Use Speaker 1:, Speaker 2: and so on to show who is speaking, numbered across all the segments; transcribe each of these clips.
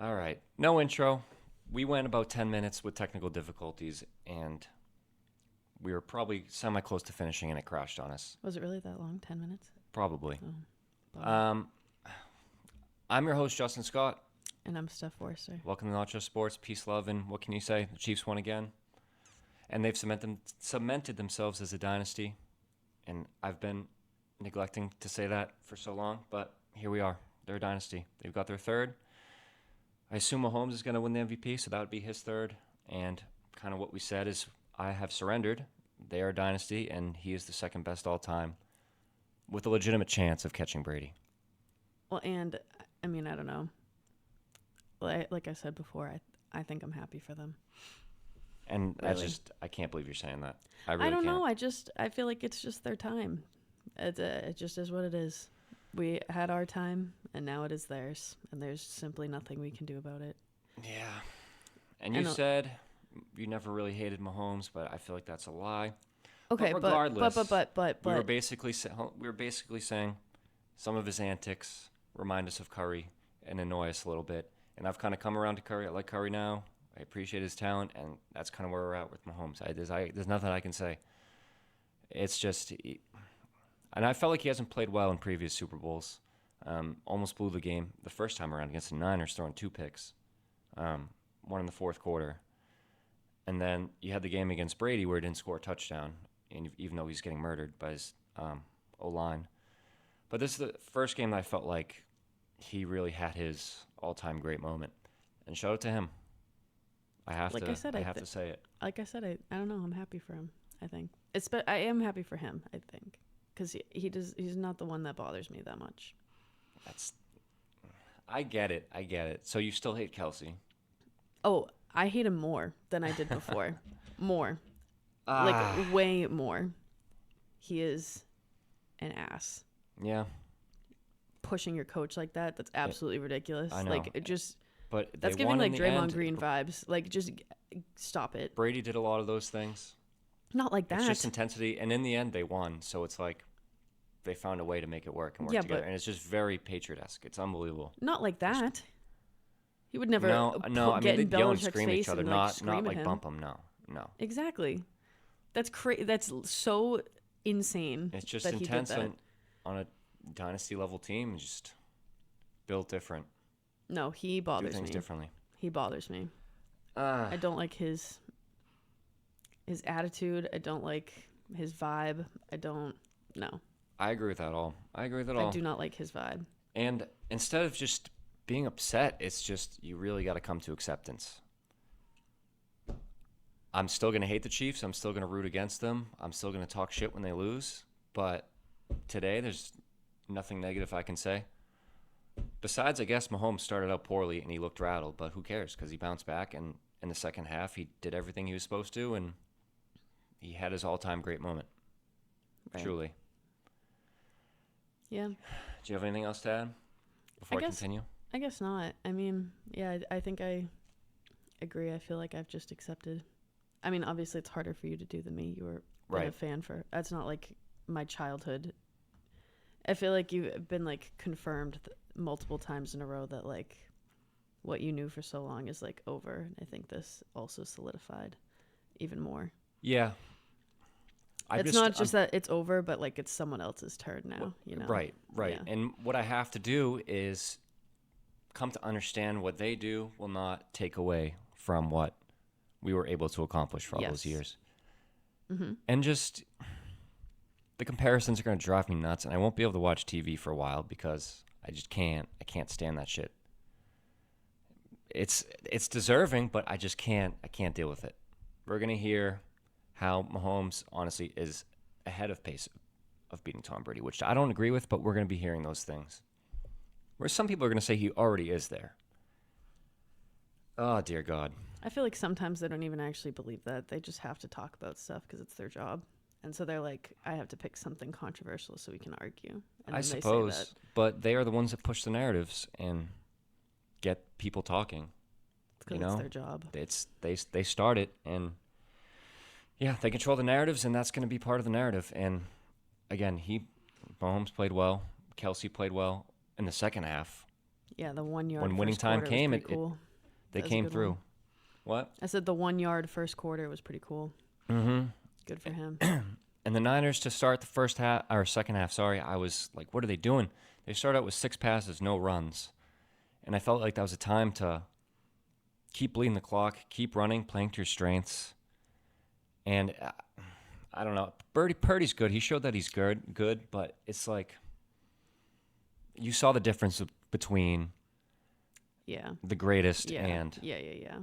Speaker 1: All right. No intro. We went about 10 minutes with technical difficulties, and we were probably semi close to finishing, and it crashed on us.
Speaker 2: Was it really that long? 10 minutes?
Speaker 1: Probably.
Speaker 2: Oh, bummer.
Speaker 1: Um, I'm your host, Justin Scott.
Speaker 2: And I'm Steph Forster.
Speaker 1: Welcome to Not Just Sports. Peace, love, and what can you say? The Chiefs won again, and they've cemented themselves as a dynasty. And I've been neglecting to say that for so long, but here we are. They're a dynasty. They've got their third. I assume Mahomes is going to win the MVP, so that would be his third. And kind of what we said is I have surrendered. They are a dynasty, and he is the second best all time with a legitimate chance of catching Brady.
Speaker 2: Well, and I mean, I don't know. Like I said before, I think I'm happy for them.
Speaker 1: And
Speaker 2: Really.
Speaker 1: I can't believe you're saying that. I really
Speaker 2: I don't
Speaker 1: can't.
Speaker 2: know. I feel like it's just their time. It just is what it is. We had our time, and now it is theirs, and there's simply nothing we can do about it.
Speaker 1: Yeah. And you
Speaker 2: And,
Speaker 1: said you never really hated Mahomes, but I feel like that's a lie.
Speaker 2: Okay,
Speaker 1: But
Speaker 2: but
Speaker 1: regardless,
Speaker 2: but
Speaker 1: we were basically saying some of his antics remind us of Curry and annoy us a little bit. And I've kind of come around to Curry. I like Curry now. I appreciate his talent, and that's kind of where we're at with Mahomes. There's nothing I can say. It's just, and I felt like he hasn't played well in previous Super Bowls. Almost blew the game the first time around against the Niners, throwing 2 picks, one in the fourth quarter. And then you had the game against Brady where he didn't score a touchdown, and even though he's getting murdered by his O-line. But this is the first game that I felt like he really had his all-time great moment. And shout out to him. I have
Speaker 2: like
Speaker 1: to
Speaker 2: I said,
Speaker 1: I have to say it.
Speaker 2: like I said, I don't know. I'm happy for him. I think I am happy for him. I think because he's not the one that bothers me that much.
Speaker 1: That's I get it. I get it. So you still hate Kelsey.
Speaker 2: Oh, I hate him more than I did before. More,
Speaker 1: Ah,
Speaker 2: like way more. He is an ass.
Speaker 1: yeah,
Speaker 2: Pushing your coach like that's absolutely ridiculous.
Speaker 1: I know.
Speaker 2: Like it just
Speaker 1: but
Speaker 2: that's
Speaker 1: they
Speaker 2: giving
Speaker 1: won in
Speaker 2: like
Speaker 1: the
Speaker 2: Draymond
Speaker 1: end.
Speaker 2: Green vibes. Like just stop it.
Speaker 1: Brady did a lot of those things.
Speaker 2: Not like
Speaker 1: It's just
Speaker 2: that.
Speaker 1: intensity, and in the end, they won. So it's like they found a way to make it work and work
Speaker 2: Yeah,
Speaker 1: together,
Speaker 2: but
Speaker 1: and it's just very Patriot-esque. It's unbelievable.
Speaker 2: not like that. He would never
Speaker 1: No. I mean,
Speaker 2: get
Speaker 1: they
Speaker 2: in
Speaker 1: yell and
Speaker 2: Belichick's
Speaker 1: scream at
Speaker 2: face
Speaker 1: each other,
Speaker 2: and like
Speaker 1: not
Speaker 2: scream at
Speaker 1: like
Speaker 2: him.
Speaker 1: bump them. No.
Speaker 2: Exactly. That's That's so insane.
Speaker 1: It's just
Speaker 2: that
Speaker 1: intense
Speaker 2: he did that.
Speaker 1: on a dynasty level team. Just built different,
Speaker 2: No, he
Speaker 1: do
Speaker 2: bothers
Speaker 1: things
Speaker 2: me.
Speaker 1: differently.
Speaker 2: He bothers me.
Speaker 1: Ah,
Speaker 2: I don't like his attitude. I don't like his vibe. I don't. No,
Speaker 1: I agree with that all. I agree with it
Speaker 2: I
Speaker 1: all.
Speaker 2: do not like his vibe.
Speaker 1: And instead of just being upset, it's just you really got to come to acceptance. I'm still going to hate the Chiefs. I'm still going to root against them. I'm still going to talk shit when they lose. But today, there's nothing negative I can say. Besides, I guess Mahomes started out poorly and he looked rattled, but who cares? Because he bounced back, and in the second half, he did everything he was supposed to, and he had his all-time great moment.
Speaker 2: Right.
Speaker 1: Truly.
Speaker 2: Yeah,
Speaker 1: Do you have anything else to add before I
Speaker 2: guess-
Speaker 1: continue?
Speaker 2: I guess not. I mean, yeah, I think I agree. I feel like I've just accepted. I mean, obviously, it's harder for you to do than me. You were been a
Speaker 1: Right.
Speaker 2: fan for. That's not like my childhood. I feel like you've been like confirmed multiple times in a row that like what you knew for so long is like over. And I think this also solidified even more.
Speaker 1: Yeah.
Speaker 2: It's not just that it's over, but like it's someone else's turn now. You know.
Speaker 1: Right.
Speaker 2: Yeah.
Speaker 1: And what I have to do is come to understand what they do will not take away from what we were able to accomplish for all those
Speaker 2: Yes.
Speaker 1: years.
Speaker 2: Mm-hmm.
Speaker 1: And just the comparisons are going to drive me nuts, and I won't be able to watch TV for a while because I just can't. I can't stand that shit. It's deserving, but I just can't. I can't deal with it. We're going to hear how Mahomes honestly is ahead of pace of beating Tom Brady, which I don't agree with, but we're going to be hearing those things. Where some people are going to say he already is there. Oh, dear God.
Speaker 2: I feel like sometimes they don't even actually believe that. They just have to talk about stuff because it's their job. And so they're like, I have to pick something controversial so we can argue. And
Speaker 1: I
Speaker 2: then they say
Speaker 1: suppose,
Speaker 2: that.
Speaker 1: but they are the ones that push the narratives and get people talking.
Speaker 2: It's because
Speaker 1: You
Speaker 2: it's
Speaker 1: know?
Speaker 2: their job.
Speaker 1: They start it, and yeah, they control the narratives, and that's going to be part of the narrative. And again, Mahomes played well, Kelsey played well in the second half.
Speaker 2: Yeah, the 1 yard
Speaker 1: when winning
Speaker 2: first
Speaker 1: time
Speaker 2: quarter was
Speaker 1: came,
Speaker 2: pretty cool.
Speaker 1: they
Speaker 2: That was a
Speaker 1: came
Speaker 2: good
Speaker 1: through.
Speaker 2: one.
Speaker 1: What?
Speaker 2: I said the 1 yard first quarter was pretty cool.
Speaker 1: Mm-hmm.
Speaker 2: Good for him.
Speaker 1: And the Niners to start the first half or second half, sorry, I was like, what are they doing? They start out with 6 passes, no runs. And I felt like that was a time to keep bleeding the clock, keep running, playing to your strengths. And I don't know. Purdy's good. He showed that he's good, but it's like you saw the difference between
Speaker 2: Yeah.
Speaker 1: the greatest
Speaker 2: Yeah.
Speaker 1: and
Speaker 2: Yeah.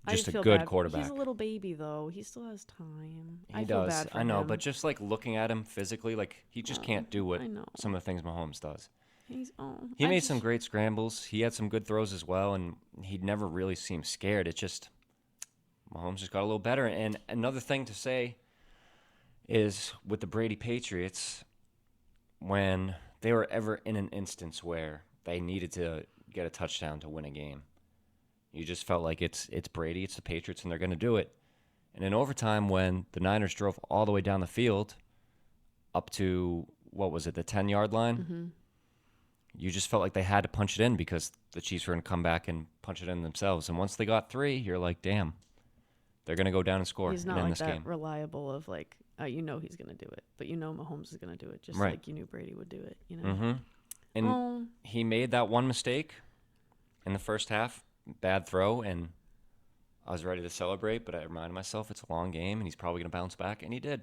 Speaker 1: just
Speaker 2: I
Speaker 1: a
Speaker 2: feel
Speaker 1: good
Speaker 2: bad.
Speaker 1: quarterback.
Speaker 2: He's a little baby though. He still has time.
Speaker 1: He
Speaker 2: I feel
Speaker 1: does.
Speaker 2: bad for
Speaker 1: I know,
Speaker 2: him.
Speaker 1: but just like looking at him physically, like he just can't do what
Speaker 2: I know.
Speaker 1: some of the things Mahomes does.
Speaker 2: He's
Speaker 1: He made some great scrambles. He had some good throws as well, and he never really seemed scared. It just Mahomes just got a little better. And another thing to say is with the Brady Patriots, when they were ever in an instance where they needed to get a touchdown to win a game, you just felt like it's Brady, it's the Patriots, and they're going to do it. And in overtime, when the Niners drove all the way down the field up to, what was it, the 10-yard line,
Speaker 2: Mm-hmm.
Speaker 1: you just felt like they had to punch it in because the Chiefs were going to come back and punch it in themselves. And once they got 3, you're like, damn, they're going to go down and score
Speaker 2: He's
Speaker 1: and
Speaker 2: not
Speaker 1: end
Speaker 2: like
Speaker 1: this
Speaker 2: that
Speaker 1: game.
Speaker 2: reliable of like, you know he's gonna do it, but you know Mahomes is gonna do it, just
Speaker 1: Right.
Speaker 2: like you knew Brady would do it. You know.
Speaker 1: Mm-hmm. And
Speaker 2: Oh,
Speaker 1: he made that one mistake in the first half, bad throw, and I was ready to celebrate, but I reminded myself it's a long game and he's probably going to bounce back, and he did.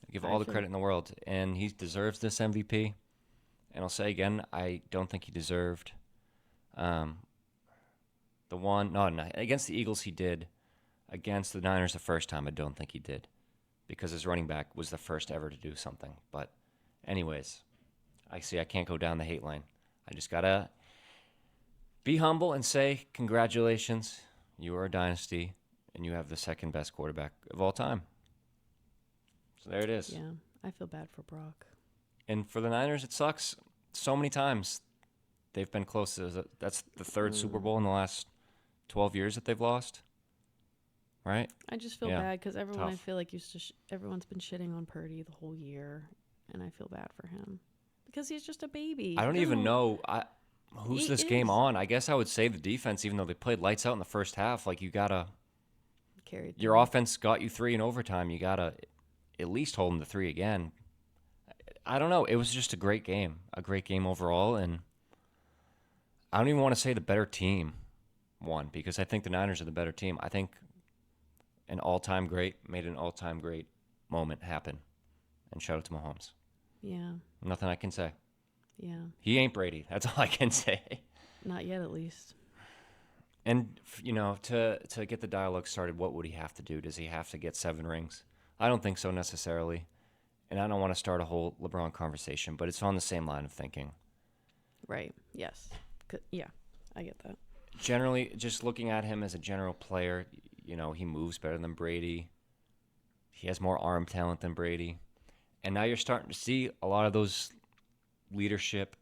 Speaker 1: I give
Speaker 2: I
Speaker 1: all the
Speaker 2: feel-
Speaker 1: credit in the world, and he deserves this MVP. And I'll say again, I don't think he deserved the one. No, against the Eagles he did. Against the Niners the first time, I don't think he did, because his running back was the first ever to do something. But anyways, I can't go down the hate line. I just gotta be humble and say congratulations. You are a dynasty, and you have the second best quarterback of all time. So there it is.
Speaker 2: yeah. I feel bad for Brock.
Speaker 1: And for the Niners, it sucks. So many times they've been close to that's the third Super Bowl in the last 12 years that they've lost. Right?
Speaker 2: I just feel
Speaker 1: Yeah,
Speaker 2: bad because everyone I
Speaker 1: tough.
Speaker 2: feel like used to. Everyone's been shitting on Purdy the whole year, and I feel bad for him because he's just a baby.
Speaker 1: I don't even know who's
Speaker 2: He
Speaker 1: this game
Speaker 2: is.
Speaker 1: on. I guess I would say the defense, even though they played lights out in the first half. Like
Speaker 2: Carried
Speaker 1: your
Speaker 2: through.
Speaker 1: offense got you 3 in overtime. You gotta at least hold them to 3 again. I don't know. It was just a great game overall, and I don't even want to say the better team won because I think the Niners are the better team. I think an all-time great made an all-time great moment happen, and shout out to Mahomes.
Speaker 2: Yeah,
Speaker 1: Nothing I can say.
Speaker 2: yeah.
Speaker 1: He ain't Brady. That's all I can say.
Speaker 2: Not yet, at least.
Speaker 1: And to get the dialogue started, what would he have to do? Does he have to get 7 rings? I don't think so necessarily. And I don't want to start a whole LeBron conversation, but it's on the same line of thinking.
Speaker 2: Right. Yes. Yeah, I get that.
Speaker 1: Generally, just looking at him as a general player, he moves better than Brady. He has more arm talent than Brady. And now you're starting to see a lot of those leadership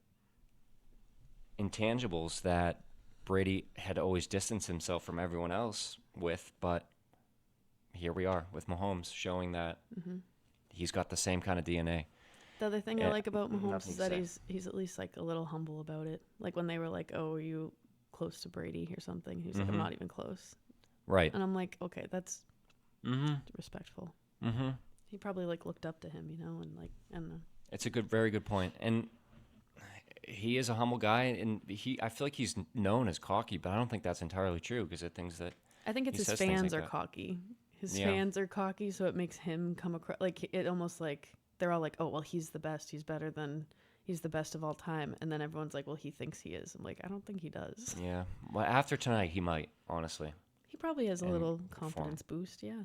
Speaker 1: intangibles that Brady had always distanced himself from everyone else with, but here we are with Mahomes showing that he's got the same kind of DNA.
Speaker 2: The other thing I
Speaker 1: Yeah,
Speaker 2: like about Mahomes
Speaker 1: nothing
Speaker 2: is
Speaker 1: to
Speaker 2: that
Speaker 1: say.
Speaker 2: he's at least like a little humble about it. Like when they were like, "Oh, are you close to Brady or something?" He's like, "I'm not even close."
Speaker 1: Right.
Speaker 2: And I'm like, "Okay, that's
Speaker 1: Mm-hmm.
Speaker 2: respectful."
Speaker 1: Mm-hmm.
Speaker 2: He probably like looked up to him, and like I don't know.
Speaker 1: It's a very good point. And he is a humble guy, and I feel like he's known as cocky, but I don't think that's entirely true because of things that
Speaker 2: I think it's
Speaker 1: He
Speaker 2: his
Speaker 1: says things
Speaker 2: fans
Speaker 1: like
Speaker 2: are
Speaker 1: that.
Speaker 2: cocky. His
Speaker 1: Yeah.
Speaker 2: fans are cocky, so it makes him come across like it almost like they're all like, "Oh, well, he's the best. He's better than he's the best of all time." And then everyone's like, "Well, he thinks he is." I'm like, "I don't think he does."
Speaker 1: Yeah. Well, after tonight, he might, honestly.
Speaker 2: He probably has a
Speaker 1: And
Speaker 2: little
Speaker 1: perform.
Speaker 2: confidence boost. Yeah,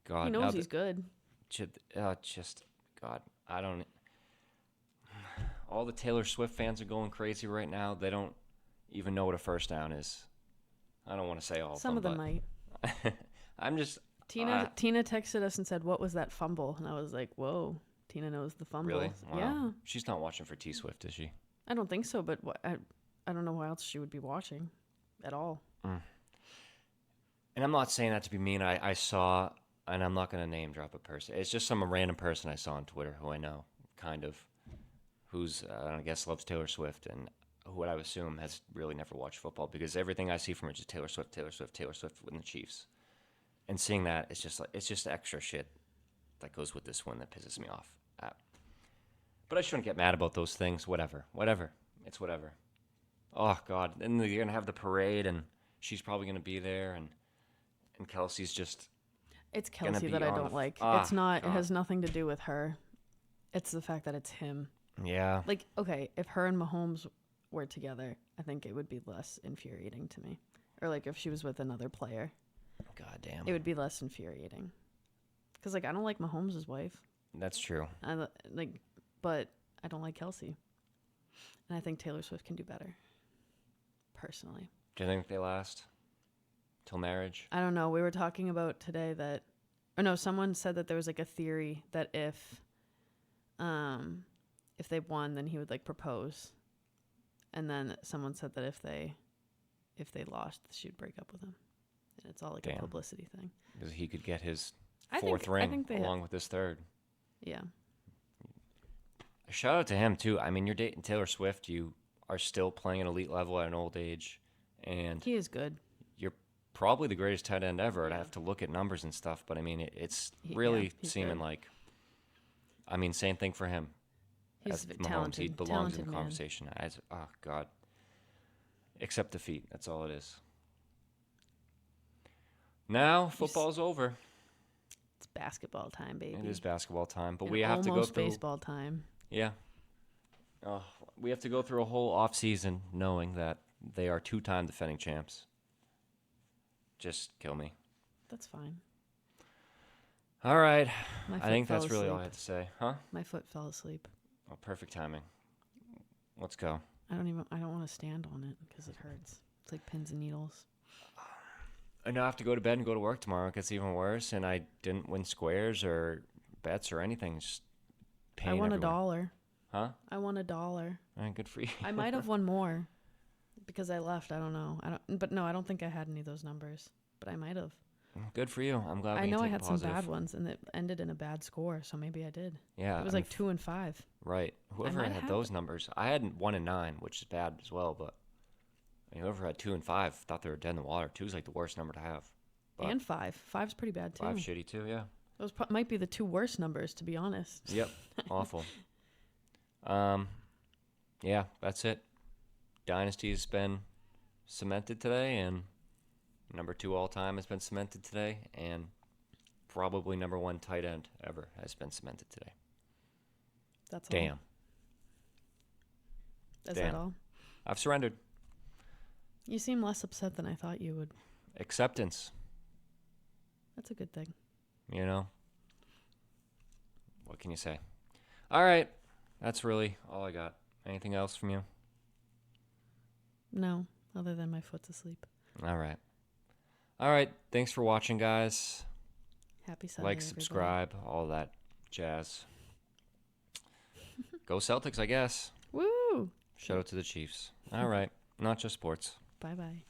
Speaker 1: God.
Speaker 2: he
Speaker 1: now
Speaker 2: knows
Speaker 1: that-
Speaker 2: he's good.
Speaker 1: just, God, I don't. All the Taylor Swift fans are going crazy right now. They don't even know what a first down is. I don't want to say all of
Speaker 2: Some
Speaker 1: them,
Speaker 2: of them might.
Speaker 1: but I'm just.
Speaker 2: Tina texted us and said, "What was that fumble?" And I was like, "Whoa, Tina knows the fumble."
Speaker 1: Really? Wow.
Speaker 2: Yeah,
Speaker 1: She's not watching for T Swift, is she?
Speaker 2: I don't think so, but I don't know why else she would be watching at all.
Speaker 1: And I'm not saying that to be mean. I saw, and I'm not going to name drop a person. It's just some random person I saw on Twitter who I know, kind of, who's, I guess, loves Taylor Swift. And who I would assume has really never watched football because everything I see from her is just Taylor Swift, Taylor Swift, Taylor Swift with the Chiefs. And seeing that, it's just extra shit that goes with this one that pisses me off. But I shouldn't get mad about those things. Whatever. It's whatever. Oh, God. And they're going to have the parade, and she's probably going to be there, and Kelsey's just...
Speaker 2: It's
Speaker 1: gonna
Speaker 2: Kelsey
Speaker 1: be
Speaker 2: that I
Speaker 1: on the
Speaker 2: don't like.
Speaker 1: Ah,
Speaker 2: It's not. It
Speaker 1: God.
Speaker 2: has nothing to do with her. It's the fact that it's him.
Speaker 1: Yeah.
Speaker 2: Like, okay, if her and Mahomes were together, I think it would be less infuriating to me. Or like if she was with another player,
Speaker 1: God damn.
Speaker 2: it would be less infuriating. Because like I don't like Mahomes' wife.
Speaker 1: That's true.
Speaker 2: But I don't like Kelsey. And I think Taylor Swift can do better. Personally.
Speaker 1: Do you think they last till marriage?
Speaker 2: I don't know. We were talking about today that, or no, someone said that there was like a theory that if they won, then he would like propose, and then someone said that if they lost, she'd break up with him, and it's all like a
Speaker 1: Damn.
Speaker 2: publicity thing.
Speaker 1: Because he could get his
Speaker 2: I
Speaker 1: fourth
Speaker 2: think
Speaker 1: ring
Speaker 2: they
Speaker 1: along with his third.
Speaker 2: Yeah,
Speaker 1: Shout out to him, too. I mean, you're dating Taylor Swift. You are still playing at elite level at an old age. And
Speaker 2: he is good.
Speaker 1: you're probably the greatest tight end ever. I'd
Speaker 2: Yeah.
Speaker 1: have to look at numbers and stuff. But, I mean, it's
Speaker 2: Yeah,
Speaker 1: really
Speaker 2: he's
Speaker 1: seeming
Speaker 2: good.
Speaker 1: like... I mean, same thing for him.
Speaker 2: He's
Speaker 1: As Mahomes,
Speaker 2: talented.
Speaker 1: he belongs
Speaker 2: talented
Speaker 1: in the
Speaker 2: man.
Speaker 1: conversation. Oh, God. Except defeat. That's all it is. Now, football's over.
Speaker 2: It's basketball time, baby.
Speaker 1: It is basketball time. But
Speaker 2: And
Speaker 1: we have to go
Speaker 2: almost
Speaker 1: through...
Speaker 2: baseball time.
Speaker 1: Yeah. Oh, we have to go through a whole off season knowing that they are 2-time defending champs. Just kill me.
Speaker 2: That's fine.
Speaker 1: All right.
Speaker 2: My
Speaker 1: I
Speaker 2: foot
Speaker 1: think
Speaker 2: fell
Speaker 1: that's really all I
Speaker 2: asleep.
Speaker 1: had to say. Huh?
Speaker 2: My foot fell asleep.
Speaker 1: Oh, perfect timing. Let's go.
Speaker 2: I don't want to stand on it because it hurts. It's like pins and needles.
Speaker 1: I now have to go to bed and go to work tomorrow. It gets even worse, and I didn't win squares or bets or anything. It's just pain
Speaker 2: I won
Speaker 1: everywhere.
Speaker 2: $1.
Speaker 1: Huh?
Speaker 2: I won $1.
Speaker 1: All right, good for you.
Speaker 2: I might have won more because I left. I don't know. But no, I don't think I had any of those numbers. But I might have.
Speaker 1: Good for you. I'm glad we
Speaker 2: I
Speaker 1: can
Speaker 2: know I
Speaker 1: take a
Speaker 2: had some
Speaker 1: positive.
Speaker 2: bad ones, and it ended in a bad score. So maybe I did.
Speaker 1: Yeah.
Speaker 2: It was
Speaker 1: I
Speaker 2: like
Speaker 1: mean,
Speaker 2: 2 and 5.
Speaker 1: right. Whoever
Speaker 2: might
Speaker 1: had
Speaker 2: have
Speaker 1: those numbers. I had 1 and 9, which is bad as well, but whoever had 2 and 5 thought they were dead in the water. 2 is like the worst number to have. But
Speaker 2: And 5. 5's pretty bad too.
Speaker 1: 5 shitty too, yeah.
Speaker 2: Those might be the 2 worst numbers, to be honest.
Speaker 1: Yep. Awful. Yeah, that's it. Dynasty's been cemented today, and number 2 all time has been cemented today, and probably number 1 tight end ever has been cemented today.
Speaker 2: That's all.
Speaker 1: Damn.
Speaker 2: Is
Speaker 1: Damn.
Speaker 2: that all?
Speaker 1: I've surrendered.
Speaker 2: You seem less upset than I thought you would.
Speaker 1: Acceptance,
Speaker 2: That's a good thing.
Speaker 1: you know? What can you say? All right. That's really all I got. Anything else from you?
Speaker 2: No, other than my foot's asleep.
Speaker 1: All right. All right. Thanks for watching, guys.
Speaker 2: Happy Sunday,
Speaker 1: Like,
Speaker 2: everybody.
Speaker 1: subscribe, all that jazz. Go Celtics, I guess.
Speaker 2: Woo!
Speaker 1: Shout out to the Chiefs. All right. Not just sports.
Speaker 2: Bye-bye.